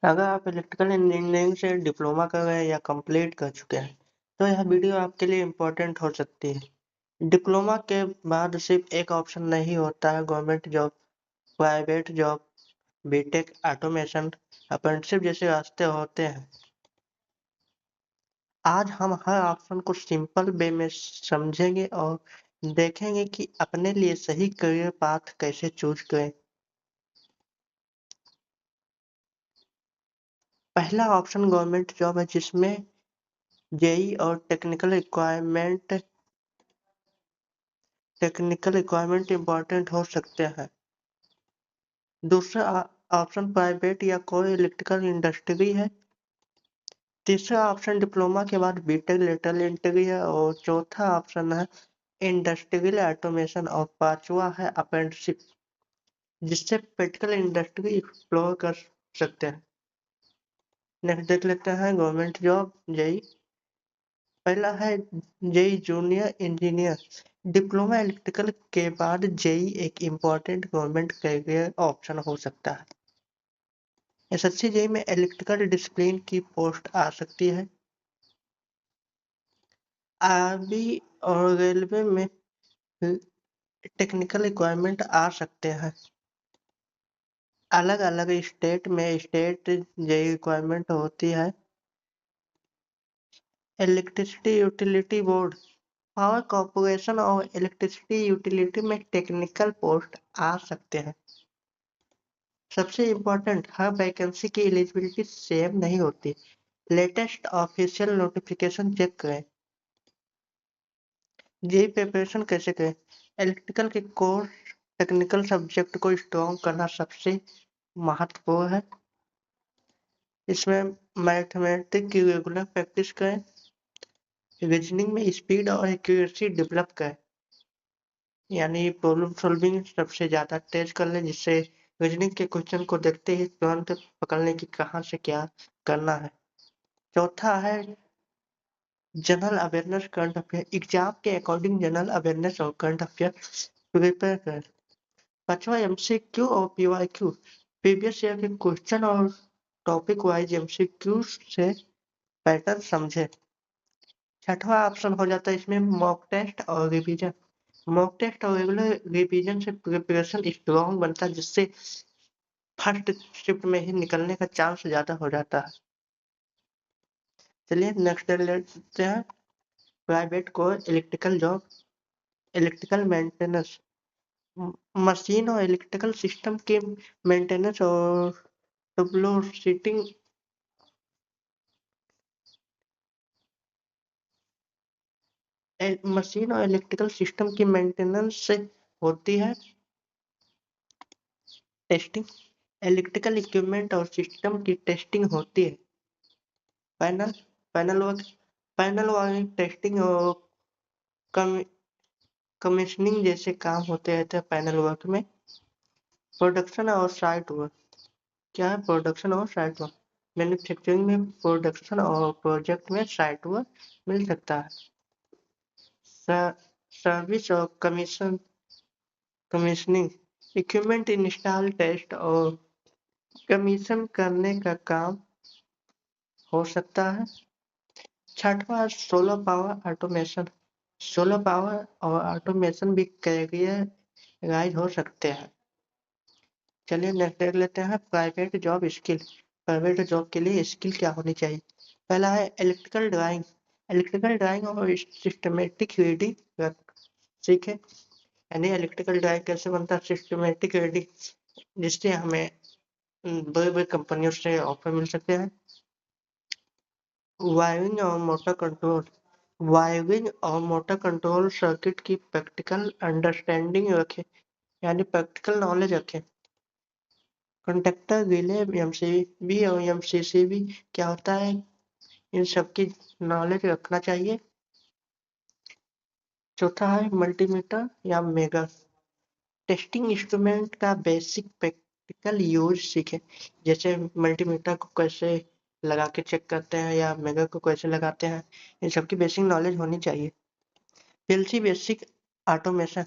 अगर आप electrical engineering से डिप्लोमा कर रहे हैं या कंप्लीट कर चुके हैं, तो यह वीडियो आपके लिए इम्पोर्टेंट हो सकती है। डिप्लोमा के बाद सिर्फ एक ऑप्शन नहीं होता है government job, private job, BTech, automation, apprenticeship जैसे रास्ते होते हैं। आज हम हर ऑप्शन को सिंपल वे में समझेंगे और देखेंगे कि अपने लिए सही करियर पाथ कैसे चूज करें। पहला ऑप्शन गवर्नमेंट जॉब है जिसमें जेई और टेक्निकल रिक्वायरमेंट इम्पोर्टेंट हो सकते हैं। दूसरा ऑप्शन प्राइवेट या कोई इलेक्ट्रिकल इंडस्ट्री है। तीसरा ऑप्शन डिप्लोमा के बाद बीटेक लेटरल एंट्री है और चौथा ऑप्शन है इंडस्ट्रियल ऑटोमेशन और पांचवा है अप्रेंटिसशिप जिससे प्रैक्टिकल इंडस्ट्री एक्सप्लोर कर सकते हैं। नेक्स्ट देख लेते हैं गवर्नमेंट जॉब जेई। पहला है JE junior engineer. Diploma electrical के बाद जेई एक इम्पोर्टेंट गवर्नमेंट कैरियर ऑप्शन हो सकता है। एसएससी जेई में इलेक्ट्रिकल डिसिप्लिन की पोस्ट आ सकती है। आर्मी और रेलवे में टेक्निकल रिक्वायरमेंट आ सकते हैं। अलग अलग स्टेट में स्टेट जेई रिक्वायरमेंट होती है। Electricity utility board, power corporation और इलेक्ट्रिसिटी यूटिलिटी में टेक्निकल पोस्ट आ सकते हैं। सबसे इम्पोर्टेंट, हर वैकेंसी की एलिजिबिलिटी सेम नहीं होती। लेटेस्ट ऑफिशियल नोटिफिकेशन चेक करें। जेई प्रिपरेशन कैसे करें? इलेक्ट्रिकल के कोर्स टेक्निकल सब्जेक्ट को स्ट्रॉन्ग करना सबसे महत्वपूर्ण है। इसमें मैथमेटिक्स की रेगुलर प्रैक्टिस करें। रीजनिंग में स्पीड और एक्यूरेसी डेवलप करें, यानी प्रॉब्लम सॉल्विंग सबसे ज़्यादा तेज कर लें जिससे रीजनिंग के क्वेश्चन को देखते ही तुरंत पकड़ने की कहाँ से क्या करना है। चौथा है general awareness current affair. Exam के अकॉर्डिंग जनरल अवेयरनेस और करंट अफेयर प्रिपेयर करें। पांचवा एमसीक्यू और पीवाईक्यू, प्रीवियस ईयर के क्वेश्चन और टॉपिक वाइज एमसीक्यू से पैटर्न समझे। छठवां ऑप्शन हो जाता है इसमें मॉक टेस्ट और रिवीजन। मॉक टेस्ट और रेगुलर रिवीजन से प्रिपरेशन स्ट्रॉन्ग बनता है जिससे फर्स्ट शिफ्ट में ही निकलने का चांस ज्यादा हो जाता है। चलिए नेक्स्ट लेते हैं प्राइवेट को electrical job. Electrical maintenance, machine और इलेक्ट्रिकल सिस्टम के मेंटेनेंस और ट्रबल शूटिंग। मशीन और इलेक्ट्रिकल सिस्टम की मेंटेनेंस से होती है। टेस्टिंग, इलेक्ट्रिकल इक्विपमेंट और सिस्टम की टेस्टिंग होती है। Panel panel work panel wiring testing और कमीशनिंग जैसे काम होते रहते हैं पैनल वर्क में। प्रोडक्शन और साइट वर्क, क्या है प्रोडक्शन और साइट वर्क? मैन्युफैक्चरिंग में प्रोडक्शन और प्रोजेक्ट में साइट वर्क मिल सकता है। सर्विस और कमीशनिंग, इक्विपमेंट इंस्टॉल टेस्ट और कमीशन करने का काम हो सकता है। छठवां solar power automation, solar power और ऑटोमेशन भी कैरियराइज हो सकते हैं। चलिए नेक्स्ट देख लेते हैं private job skill. Private job के लिए स्किल क्या होनी चाहिए? पहला है इलेक्ट्रिकल ड्राइंग। इलेक्ट्रिकल ड्राइंग और सिस्टमेटिक रीडिंग सीखे, यानी इलेक्ट्रिकल ड्राइंग कैसे बनता है, सिस्टमेटिक रीडिंग जिससे हमें बड़े बड़े कंपनियों से ऑफर मिल सकते हैं। वायरिंग और मोटर कंट्रोल, वायरिंग और मोटर कंट्रोल सर्किट की प्रैक्टिकल अंडरस्टैंडिंग रखें, यानी प्रैक्टिकल नॉलेज रखें। कंडक्टर रिले एमसीबी और एमसीसीबी क्या होता है, इन सब की नॉलेज रखना चाहिए। चौथा है मल्टीमीटर या मेगा, टेस्टिंग इंस्ट्रूमेंट का बेसिक प्रैक्टिकल यूज सीखें, जैसे मल्टीमीटर को कैसे लगा के चेक करते हैं या मेगा को कैसे लगाते हैं, इन सब की बेसिक नॉलेज होनी चाहिए। पीएलसी बेसिक ऑटोमेशन,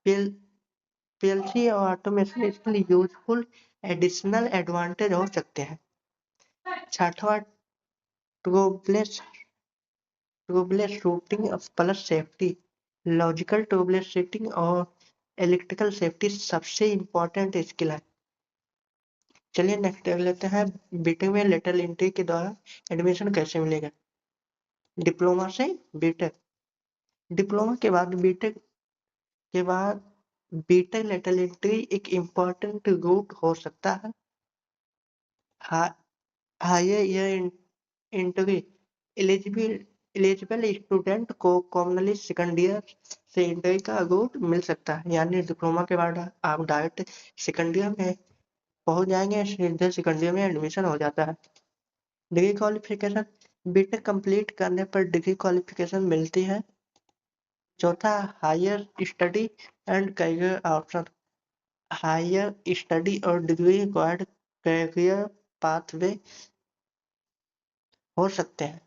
पीएलसी और ऑटोमेशन इसके लिए यूजफुल एडिशनल एडवांटेज हो सकते हैं। छठवां tubeless routing plus safety. Logical tubeless routing और इलेक्ट्रिकल सेफ्टी सबसे इम्पोर्टेंट स्किल है। चलिए नेक्स्ट देख लेते हैं, बीटेक में लेटरल एंट्री के द्वारा एडमिशन कैसे मिलेगा। डिप्लोमा से बीटेक, डिप्लोमा के बाद बीटेक के बाद बीटेक लेटरल एंट्री एक इम्पोर्टेंट रूट हो सकता है। Higher year entry eligible student को कॉमनली सेकंड ईयर से एंट्री का रूट मिल सकता है, यानी डिप्लोमा के बाद आप डायरेक्ट सेकंड ईयर में पहुंच जाएंगे, सीधे सेकंड ईयर में एडमिशन हो जाता है। डिग्री क्वालिफिकेशन, बीटेक कंप्लीट करने पर डिग्री क्वालिफिकेशन मिलती है। चौथा, higher study and career option. Higher study और डिग्री रिक्वायर्ड करियर पाथवे हो सकते हैं।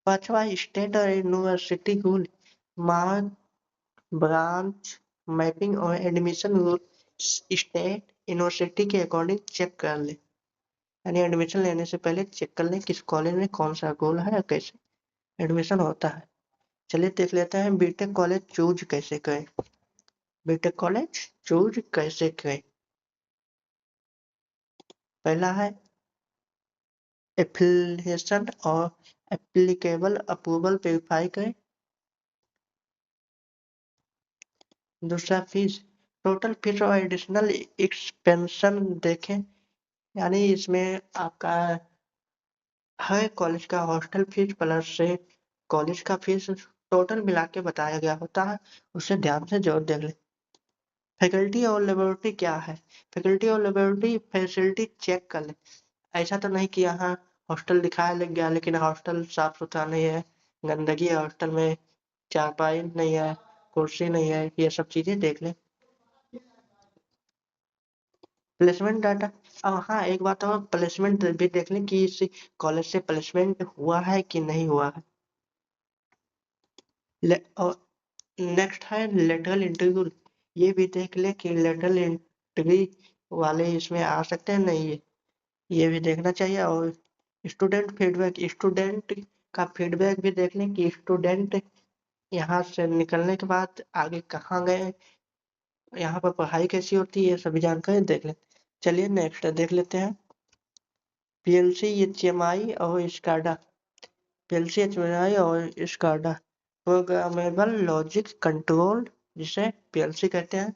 पांचवा, स्टेट और university rule, mark, branch mapping और एडमिशन रूल स्टेट यूनिवर्सिटी के अकॉर्डिंग चेक कर ले, यानी एडमिशन लेने से पहले चेक कर लें किस कॉलेज में कौन सा गोल है और कैसे एडमिशन होता है। चलिए देख लेते हैं बीटेक कॉलेज चूज कैसे करें। बीटेक कॉलेज चूज कैसे करें। पहला है एफिलिएशन और एप्लीकेबल अप्रूवल वेरीफाई करें। दूसरा, फीस, टोटल फीस और एडिशनल एक्सपेंशन देखें, यानी इसमें आपका हर कॉलेज का हॉस्टल फीस प्लस से कॉलेज का फीस टोटल मिला के बताया गया होता है, उसे ध्यान से जरूर देख लें। फैकल्टी और लेबोरेटरी क्या है, फैकल्टी और लेबोरेटरी फैसिलिटी चेक कर लें। ऐसा तो नहीं कि यहाँ हॉस्टल दिखाया लग गया लेकिन हॉस्टल साफ सुथरा नहीं है, गंदगी है हॉस्टल में, चारपाई नहीं है, कुर्सी नहीं है, ये सब चीजें देख लें। प्लेसमेंट डाटा, अब हाँ एक बात और, प्लेसमेंट भी देख लें कि इस कॉलेज से प्लेसमेंट हुआ है कि नहीं हुआ है। और नेक्स्ट है लेटरल इंटरव्यू, ये भी देख ले कि लेटरल इंटरव्यू वाले इसमें आ सकते हैं नहीं, ये भी देखना चाहिए। और स्टूडेंट फीडबैक, स्टूडेंट का फीडबैक भी देख लें कि स्टूडेंट यहाँ से निकलने के बाद आगे कहाँ गए, यहाँ पर पढ़ाई कैसी होती है, ये सभी जानकारी देख लें। चलिए नेक्स्ट देख लेते हैं पीएलसी, एचएमआई और स्काडा। पीएलसी, एचएमआई और स्काडा, प्रोग्रामेबल लॉजिक कंट्रोल जिसे पीएलसी कहते हैं।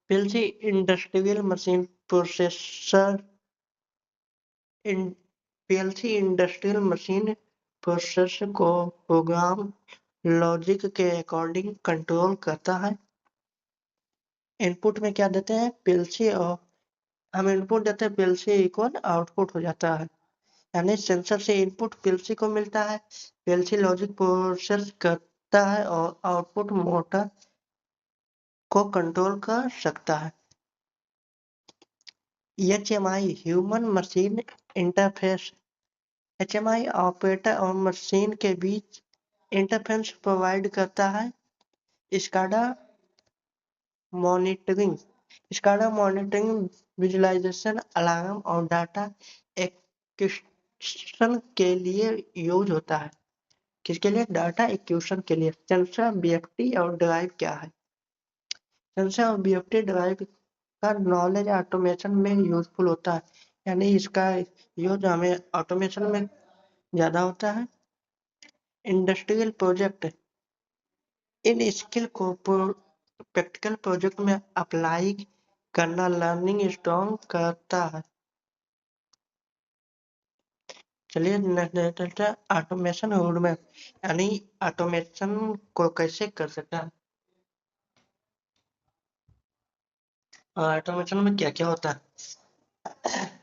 PLC industrial machine processor, PLC industrial machine process को प्रोग्राम लॉजिक के अकॉर्डिंग कंट्रोल करता है। इनपुट में क्या देते हैं पीएलसी, और हम इनपुट देते हैं पीएलसी इक्वल आउटपुट हो जाता है, यानी सेंसर से इनपुट पीएलसी को मिलता है, पीएलसी लॉजिक प्रोसेस करता है और आउटपुट मोटर को कंट्रोल कर सकता है। HMI, human machine interface, HMI operator और मशीन के बीच इंटरफेस प्रोवाइड करता है। SCADA monitoring, SCADA monitoring visualisation, alarm और डाटा एक्विजिशन के लिए यूज होता है। किसके लिए, डाटा एक्विजिशन के लिए। सेंसर, बीएफटी और ड्राइव क्या है, सेंसर और बीएफटी ड्राइव का नॉलेज ऑटोमेशन में यूजफुल होता है, यानी इसका यूज हमें ऑटोमेशन में ज्यादा होता है। इंडस्ट्रियल प्रोजेक्ट, इन स्किल को प्रैक्टिकल प्रोजेक्ट में अप्लाई करना लर्निंग स्ट्रॉन्ग करता है। चलिए नेक्स्ट ऑटोमेशन रोड मैप, यानी ऑटोमेशन को कैसे कर सकता है, और ऑटोमेशन में क्या क्या होता है।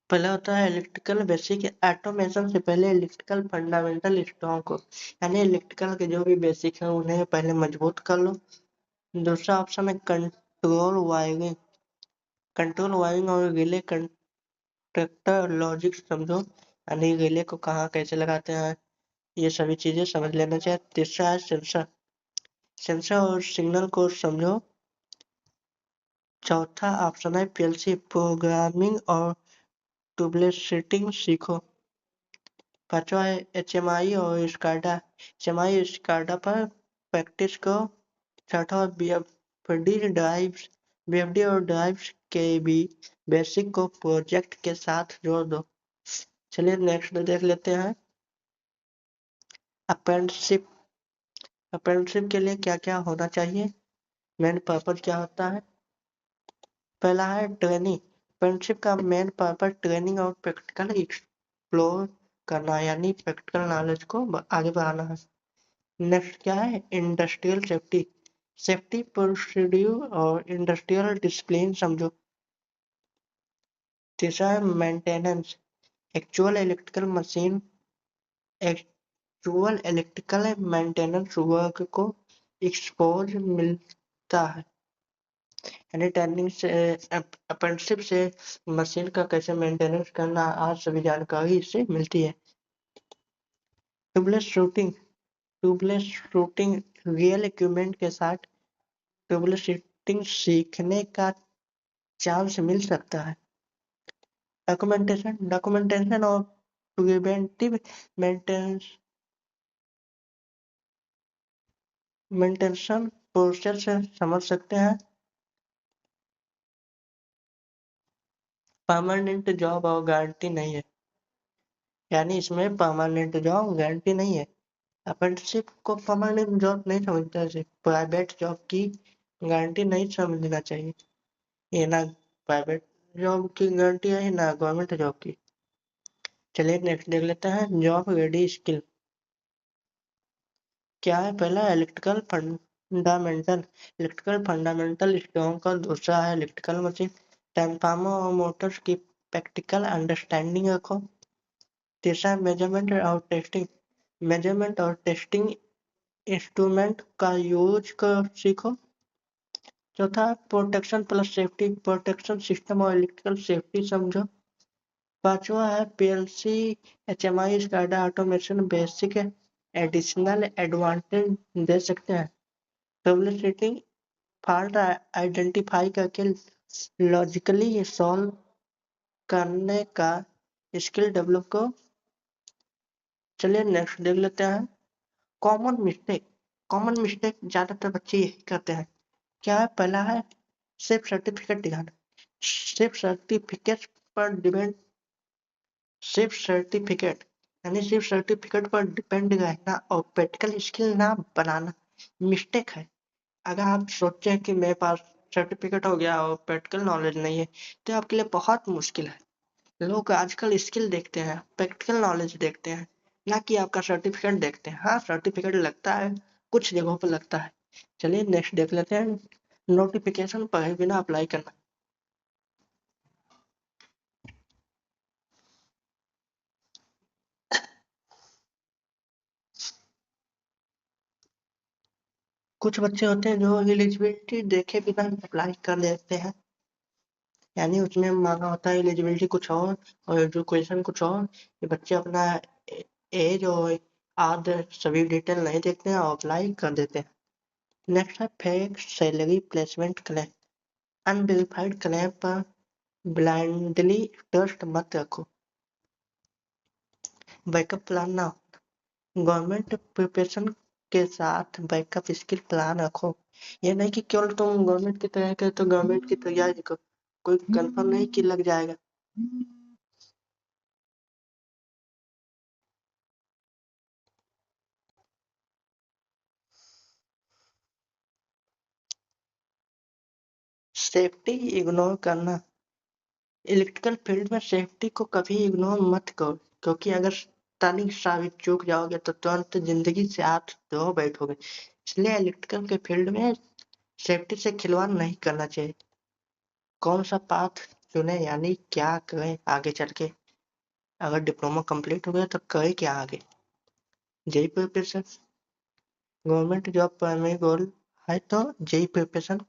पहला होता है इलेक्ट्रिकल बेसिक, ऑटोमेशन से पहले इलेक्ट्रिकल फंडामेंटल स्ट्रॉन्ग को, यानी इलेक्ट्रिकल के जो भी बेसिक है उन्हें पहले मजबूत कर लो। दूसरा ऑप्शन है कंट्रोल वायरिंग, कंट्रोल वायरिंग और रिले कंडक्टर लॉजिक समझो, यानी रिले को कहाँ कैसे लगाते हैं, ये सभी चीजें समझ लेना चाहिए। तीसरा है सेंसर, सेंसर और सिग्नल को समझो, चौथा ऑप्शन है पीएलसी प्रोग्रामिंग और ट्रबलशूटिंग सीखो। पांचवा है एचएमआई और स्काडा, एचएमआई स्काडा पर प्रैक्टिस करो। छठा बीएफडी और ड्राइव्स के भी बेसिक को प्रोजेक्ट के साथ जोड़ दो। चलिए नेक्स्ट देख लेते हैं। अप्रेंटिसशिप, अप्रेंटिसशिप के लिए क्या क्या होना चाहिए, मेन पर्पज क्या होता है। पहला है ट्रेनिंग, अप्रेंटिसशिप का मेन पर्पज ट्रेनिंग और प्रैक्टिकल एक्सप्लोर करना, यानी प्रैक्टिकल नॉलेज को आगे बढ़ाना है। नेक्स्ट क्या है, इंडस्ट्रियल सेफ्टी, सेफ्टी प्रोसीड्यूर और इंडस्ट्रियल डिसिप्लिन समझो। तीसरा है maintenance, actual electrical machine, actual electrical maintenance work को एक्सपोज मिलता है, यानी ट्रेनिंग से अप्रेंटिसशिप से मशीन का कैसे मेंटेनेंस करना आज सभी जानकारी इससे मिलती है। Tubeless shooting, tubeless shooting real equipment के साथ ट्यूबलेस शूटिंग सीखने का चांस मिल सकता है। डॉक्यूमेंटेशन, डॉक्यूमेंटेशन और प्रिवेंटिव मेंटेनेंस, मेंटेनेंस प्रोसेस से समझ सकते हैं। परमानेंट जॉब और गारंटी नहीं है, यानी इसमें परमानेंट जॉब गारंटी नहीं है। अप्रेंटिसशिप को परमानेंट जॉब नहीं समझता है, प्राइवेट जॉब की गारंटी नहीं समझना चाहिए। ये ना प्राइवेट जॉब की गारंटी है ना गवर्नमेंट जॉब की। चलिए नेक्स्ट देख लेते हैं, जॉब रेडी स्किल क्या है। पहला electrical fundamental, electrical fundamental strong का। दूसरा है इलेक्ट्रिकल मशीन, ट्रांसफार्मर और मोटर्स की प्रैक्टिकल अंडरस्टैंडिंग रखो। तीसरा मेजरमेंट और टेस्टिंग, मेजरमेंट और टेस्टिंग इंस्ट्रूमेंट का यूज कर सीखो। चौथा protection plus safety, protection system और इलेक्ट्रिकल सेफ्टी समझो। पांचवा है PLC HMI SCADA automation basic additional advantage दे सकते हैं। ट्रबल शूटिंग, फॉल्ट आइडेंटिफाई करके लॉजिकली सॉल्व करने का स्किल डेवलप करो। चलिए नेक्स्ट देख लेते हैं, कॉमन मिस्टेक, कॉमन मिस्टेक ज्यादातर बच्चे यही करते हैं। क्या है, पहला है सिर्फ सर्टिफिकेट दिखाना, सिर्फ सर्टिफिकेट पर डिपेंड, सिर्फ सर्टिफिकेट यानी सिर्फ सर्टिफिकेट पर डिपेंड रहना और प्रैक्टिकल स्किल ना बनाना मिस्टेक है। अगर आप सोचे कि मेरे पास सर्टिफिकेट हो गया और प्रैक्टिकल नॉलेज नहीं है तो आपके लिए बहुत मुश्किल है। लोग आजकल स्किल देखते हैं, प्रैक्टिकल नॉलेज देखते हैं, ना कि आपका सर्टिफिकेट देखते हैं। हाँ सर्टिफिकेट लगता है, कुछ जगहों पर लगता है। चलिए नेक्स्ट देख लेते हैं, नोटिफिकेशन पढ़े बिना अप्लाई करना। कुछ बच्चे होते हैं जो एलिजिबिलिटी देखे बिना अप्लाई कर देते हैं, यानी उसमें मांगा होता है एलिजिबिलिटी कुछ और एजुकेशन कुछ और। ये बच्चे अपना एज और आदर सभी डिटेल नहीं देखते हैं और अप्लाई कर देते हैं। नेक्स्ट है fake salary placement claim, unverified claim पर ब्लाइंडली ट्रस्ट मत रखो। बैकअप प्लान ना, गवर्नमेंट प्रिपरेशन के साथ बैकअप स्किल प्लान रखो। ये नहीं कि केवल तुम गवर्नमेंट की तैयारी करो तो गवर्नमेंट की तैयारी करो, कोई कंफर्म नहीं कि लग जाएगा। सेफ्टी इग्नोर करना, इलेक्ट्रिकल फील्ड में सेफ्टी को कभी इग्नोर मत करो, क्योंकि अगर तनिक सा भी चूक जाओगे तो तुरंत जिंदगी से हाथ धो बैठोगे। इसलिए इलेक्ट्रिकल के फील्ड में सेफ्टी से खिलवाड़ नहीं करना चाहिए। कौन सा पाथ चुने, यानी क्या करें आगे चल के, अगर डिप्लोमा कंप्लीट हो गया तो करें क्या आगे। JE preparation, government job primary goal है तो जेई प्रिपरेशन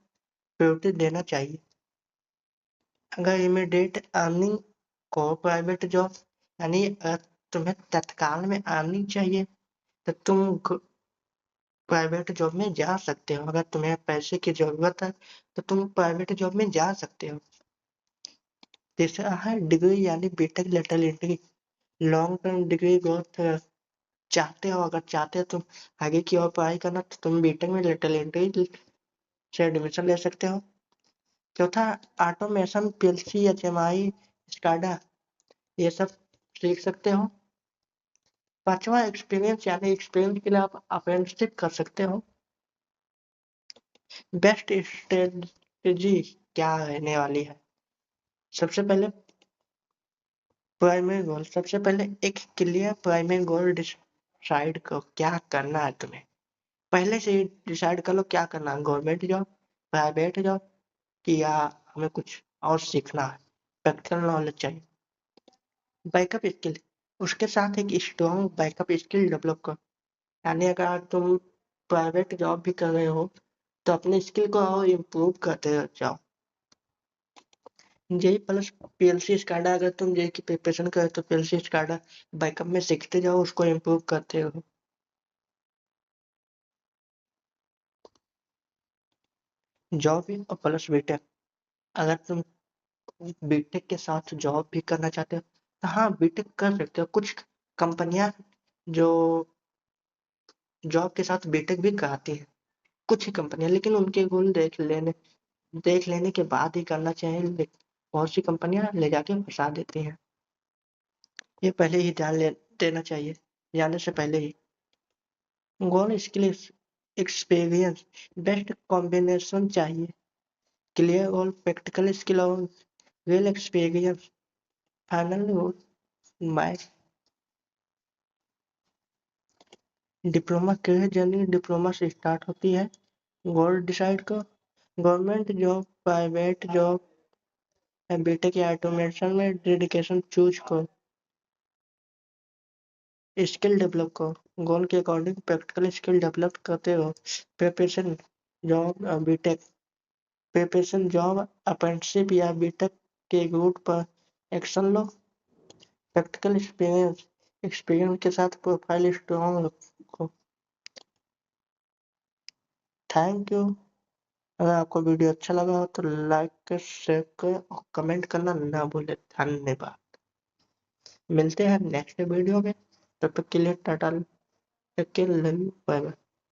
प्रायोरिटी देना चाहिए। अगर इमीडिएट अर्निंग को प्राइवेट जॉब, यानी अगर तुम्हें तत्काल में अर्निंग चाहिए तो तुम प्राइवेट जॉब में जा सकते हो। अगर तुम्हें पैसे की ज़रूरत है, तो तुम प्राइवेट जॉब में जा सकते हो। तीसरा है डिग्री यानी BTech lateral entry. Long term degree growth चाहते हो, अगर चाहते हो तुम आगे की और पढ़ाई करना, तो तुम बीटेक में लेटरल एंट्री से एडमिशन ले सकते हो। चौथा, ऑटोमेशन, पीएलसी, एचएमआई, स्काडा, ये सब सीख सकते हो। पांचवा, एक्सपीरियंस यानी एक्सपीरियंस के लिए आप अप्रेंटिसशिप कर सकते हो। बेस्ट स्ट्रेटजी क्या रहने वाली है? सबसे पहले प्राइमरी गोल, सबसे पहले एक क्लियर प्राइमरी गोल डिसाइड करो क्या करना है तुम्हें। पहले से ही डिसाइड कर लो क्या करना है, गवर्नमेंट जॉब, प्राइवेट जॉब, कि या हमें कुछ और सीखना है। प्रैक्टिकल नॉलेज चाहिए। बैकअप स्किल, उसके साथ एक स्ट्रॉन्ग बैकअप स्किल डेवलप करो। यानी अगर तुम प्राइवेट जॉब भी कर रहे हो, तो अपने स्किल को और इम्प्रूव करते जाओ। जेई प्लस पीएलसी स्काडा, अगर तुम जेई की प्रिपरेशन करे तो पीएलसी स्काडा बैकअप में सीखते जाओ, उसको इम्प्रूव करते रहो। जॉब और प्लस बीटेक, अगर तुम बीटेक के साथ जॉब भी करना चाहते हो, तो हाँ बीटेक कर सकते हो। कुछ कंपनियां जो जॉब के साथ बीटेक भी कराती हैं, कुछ ही कंपनियां, लेकिन उनके गुण देख लेने के बाद ही करना चाहिए। बहुत सी कंपनियां ले जाके फंसा देती हैं, ये पहले ही ध्यान देना चाहिए जाने से पहले ही। Goal skill experience, best combination चाहिए। क्लियर गोल, प्रैक्टिकल स्किल और real experience. Final goal, my diploma career journey diploma से स्टार्ट होती है। गोल डिसाइड करो, government job, private job, BTech या ऑटोमेशन में डेडिकेशन चूज करो। स्किल डेवलप करो, गोल के अकॉर्डिंग प्रैक्टिकल स्किल डेवलप करते रहो। Preparation job, BTech preparation job, apprenticeship या बीटेक के रूट पर एक्शन लो। प्रैक्टिकल एक्सपीरियंस, एक्सपीरियंस के साथ प्रोफाइल स्ट्रॉन्ग रखो। Thank you. अगर आपको वीडियो अच्छा लगा हो तो लाइक शेयर करें और कमेंट करना ना भूलें। धन्यवाद। मिलते हैं नेक्स्ट वीडियो में, तब तक के लिए tata, take care, love you, bye bye.